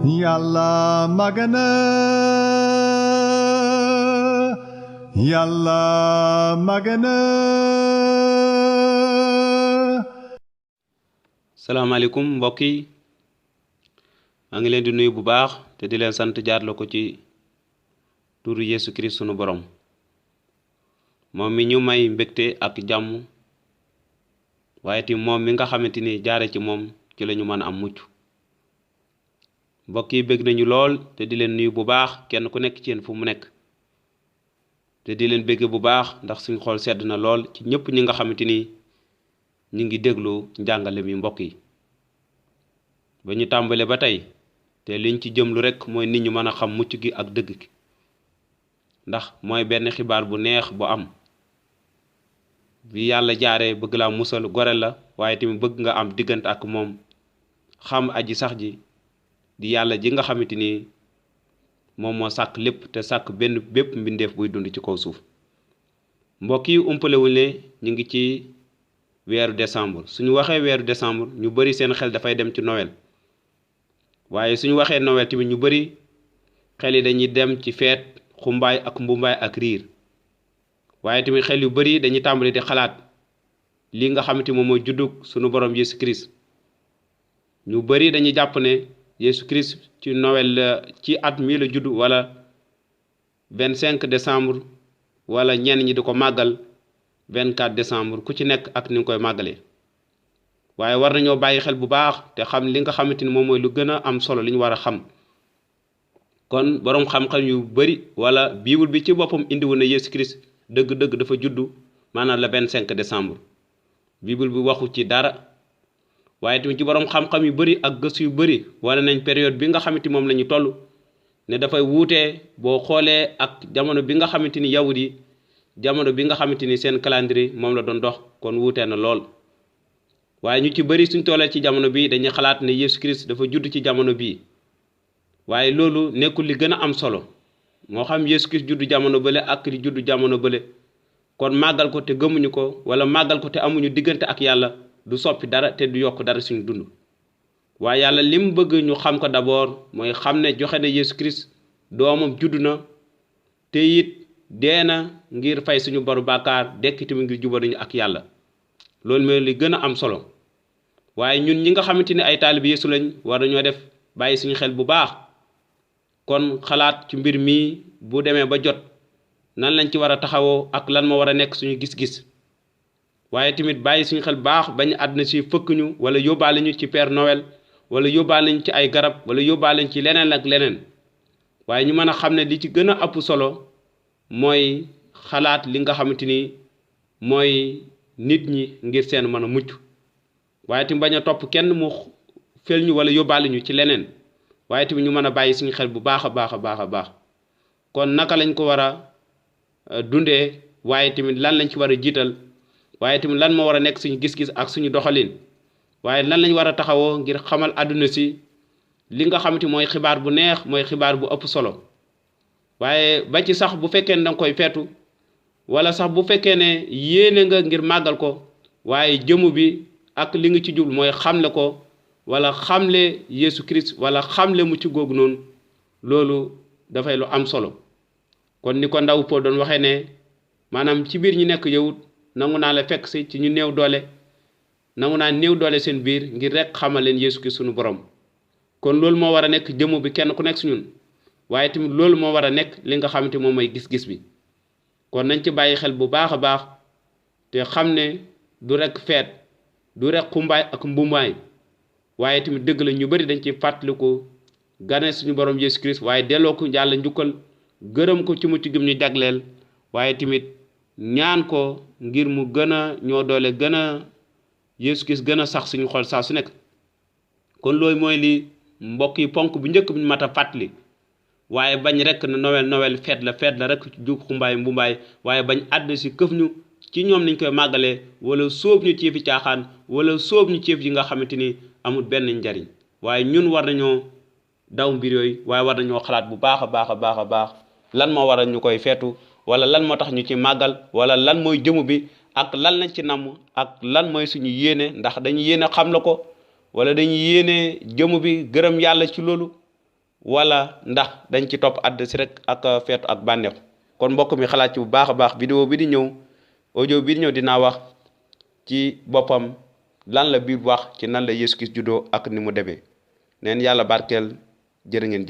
Yàlla màgg na Yàlla màgg na. salaamaaleykum mbokk yi maa ngi leen di nuyu bu baax te di leen sant jaarle ko ci turu Yesu Christ sunu borom moom mi ñu may mbégte ak jàmm waaye ti moom mi nga xamante ni jaare ci moom ci lañu mën a am mucc. mbokk yi bég nañu lool te di leen nuyu bu baax kenn ku nekk ci yéen fu mu nekk te di leen bégge bu baax ndax suñu xol sedd na lool ci ñëpp ñi nga xamante ni ñu ngi déglu njàngale mi mbokk yi. ba ñu tàmbale ba tey te liñ ci jëmlu rekk mooy nit ñu mën a xam mucc gi ak dëgg gi ndax mooy benn xibaar bu neex bu am bi yàlla jaaree bëgg laa musal gore la waaye tamit bëgg nga am diggante ak moom xam aji sax ji di yàlla ji nga xamante ni moom moo sàkk lépp te sàkk bépp mbindeef buy dund ci kaw suuf. mbokk yi umpalewuñ ne ñu ngi ci weeru décembre suñu waxee weeru décembre ñu bari seen xel dafay dem ci Noël waaye suñu waxee Noël tamit ñu bari xel yi dañuy dem ci feet xumbaay ak mbumbaay ak riir waaye tamit xel yu bari dañuy tàmbali di xalaat li nga xamante moom mooy juddug suñu borom Yesu Christ. ñu bari dañuy jàpp ne Yesu Christ ci Noël ci at mi la judd wala 25 décembre wala ñenn ñi di ko màggal 24 décembre ku ci nekk ak ni nga koy màggalee waaye war nañoo bàyyi xel bu baax te xam li nga xamante ni moom mooy lu gën a am solo li ñu war a xam. kon boroom xam-xam yu bari wala bible bi ci boppam indiwu na Yesu Christ dëgg-dëgg dafa juddu maanaam le 25 décembre bible bi waxu ci dara waaye tamit ci boroom xam-xam yu bari ak gëstu yu bari wane nañ période bi nga xamante moom la ñu toll ne dafay wuutee boo xoolee ak jamono bi nga xamante ni yawut yi jamono bi nga xamante ni seen calendrier moom la doon dox kon wuutee na lool. waaye ñu ci bari suñ tollee ci jamono bi dañuy xalaat ne Yesu Christ dafa judd ci jamono bii waaye loolu nekkul li gën a am solo moo xam Yesu Christ juddu jamono bële ak li juddu jamono bële kon màggal ko te gëmuñu ko wala màggal ko te amuñu diggante ak yàlla du soppi dara te du yokk dara suñu dund. waaye yàlla lim bëgg ñu xam ko d'abord mooy xam ne joxe na Yesu Christ doomam juddu na te it dee na ngir fay suñu boru bàkkaar dekk tamit ngir jubal ñu ak yàlla loolu mooy li gën a am solo. waaye ñun ñi nga xamante ni ay taalibe Yeesu lañ war nañoo def bàyyi suñu xel bu baax kon xalaat ci mbir mi bu demee ba jot nan lañ ci war a taxawoo ak lan moo war a nekk suñu gis-gis waaye tamit bàyyi suñu xel baax bañ àdduna si fëkk ñu wala yóbbaale ñu ci Père Noël wala yóbbaale ñu ci ay garab wala yóbbaale ñu ci leneen ak leneen waaye ñu mën a xam ne li ci gën a ëpp solo mooy xalaat li nga xamante ni mooy nit ñi ngir seen mën a mucc waaye tamit bañ a topp kenn mu fel ñu wala yóbbaale ñu ci leneen waaye tamit ñu mën a bàyyi suñu xel bu baax a baax a baax a baax kon naka lañ ko war a dundee waaye tamit lan lañ ci war a jiital waaye tamit lan moo war a nekk suñu gis-gis ak suñu doxalin waaye lan lañ war a taxawoo ngir xamal àdduna si li nga xamante mooy xibaar bu neex mooy xibaar bu ëpp solo. waaye ba ci sax bu fekkee ne danga koy feetu wala sax bu fekkee ne yéene nga ngir màggal ko waaye jëmu bi ak li nga ci jublu mooy xamle ko wala xamle Yesu Christ wala xamle mu ci googu noonu loolu dafay lu am solo. kon ni ko ndaw Paul doon waxee ne maanaam ci biir ñi nekk yawut nangu naa la fekk si ci ñu néew doole nangu naa néew doole seen biir ngir rek xamal leen Yesu Christ sunu borom. kon loolu moo war a nekk jëmu bi kenn ku nekk si ñun waaye tamit loolu moo war a nekk li nga xamante moom mooy gis-gis bi kon nañ ci bàyyi xel bu baax a baax te xam ne du rek feet du rek xumbaay ak mbumbaay waaye tamit dëgg la ñu bari dañ ci fàttaliku gane suñu borom Yesu Christ waaye delloo ko Yàlla njukkal gërëm ko ci mucc gëm ñu jagleel waaye tamit ñaan ko ngir mu gën a ñoo doole gën a Yesu Christ gën a sax suñu xol saa su nekk. kon loolu mooy li mbokk yi ponk bu njëkk bi ñu mat a fàttali waaye bañ rek na Noël feet la rek jug xumbaay mbumbaay waaye bañ àdd si këf ñu ci ñoom niñ koy màggalee wala sóob ñu ci fi caaxaan wala sóob ñu ci yi nga xamante ni amul benn njariñ waaye ñun war nañoo daw mbir yooyu waaye war nañoo xalaat bu baax a baax a baax a baax lan moo waral ñu koy feetu wala lan moo tax ñu ci màggal wala lan mooy jëmu bi ak lan lañ ci namm ak lan mooy suñu yéene ndax dañu yéene xam la ko wala dañu yéene jëmu bi gërëm yàlla ci loolu wala ndax dañ ci topp àdd si rek ak feetu ak bànneexu kon mbokk mi xalaat ci bu baax a baax vidéo bi di ñëw audio bi di ñëw dinaa wax ci boppam lan la Bible wax ci nan la Yeesu Kirist juddoo ak ni mu demee neen yàlla barkeel jërë ngeen